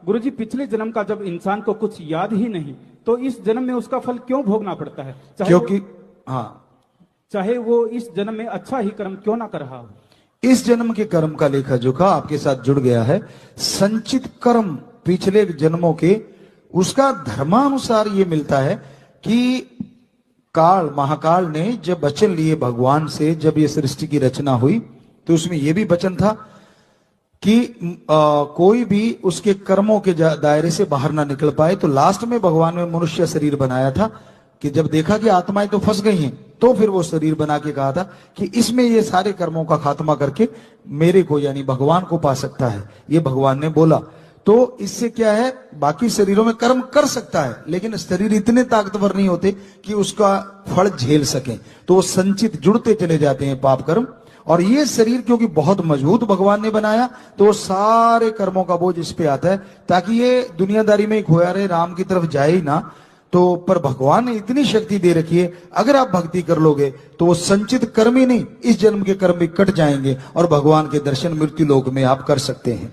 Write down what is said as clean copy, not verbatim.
गुरुजी पिछले जन्म का जब इंसान को कुछ याद ही नहीं, तो इस जन्म में उसका फल क्यों भोगना पड़ता है? क्योंकि चाहे वो इस जन्म में अच्छा ही कर्म क्यों ना कर रहा हो। इस जन्म के कर्म का लेखा जोखा आपके साथ जुड़ गया है। संचित कर्म पिछले जन्मों के, उसका धर्मानुसार ये मिलता है कि महाकाल ने जब वचन लिए भगवान से, जब ये सृष्टि की रचना हुई, तो उसमें यह भी वचन था कि कोई भी उसके कर्मों के दायरे से बाहर ना निकल पाए। तो लास्ट में भगवान ने मनुष्य शरीर बनाया था कि जब देखा कि आत्माएं तो फंस गई हैं, तो फिर वो शरीर बना के कहा था कि इसमें ये सारे कर्मों का खात्मा करके मेरे को यानी भगवान को पा सकता है। ये भगवान ने बोला। तो इससे क्या है, बाकी शरीरों में कर्म कर सकता है, लेकिन शरीर इतने ताकतवर नहीं होते कि उसका फल झेल सकें, तो वो संचित जुड़ते चले जाते हैं पाप कर्म। और ये शरीर क्योंकि बहुत मजबूत भगवान ने बनाया, तो सारे कर्मों का बोझ इस पे आता है, ताकि ये दुनियादारी में खोया रहे, राम की तरफ जाए ही ना। तो पर भगवान ने इतनी शक्ति दे रखी है, अगर आप भक्ति कर लोगे तो वो संचित कर्म ही नहीं, इस जन्म के कर्म भी कट जाएंगे और भगवान के दर्शन मृत्यु लोक में आप कर सकते हैं।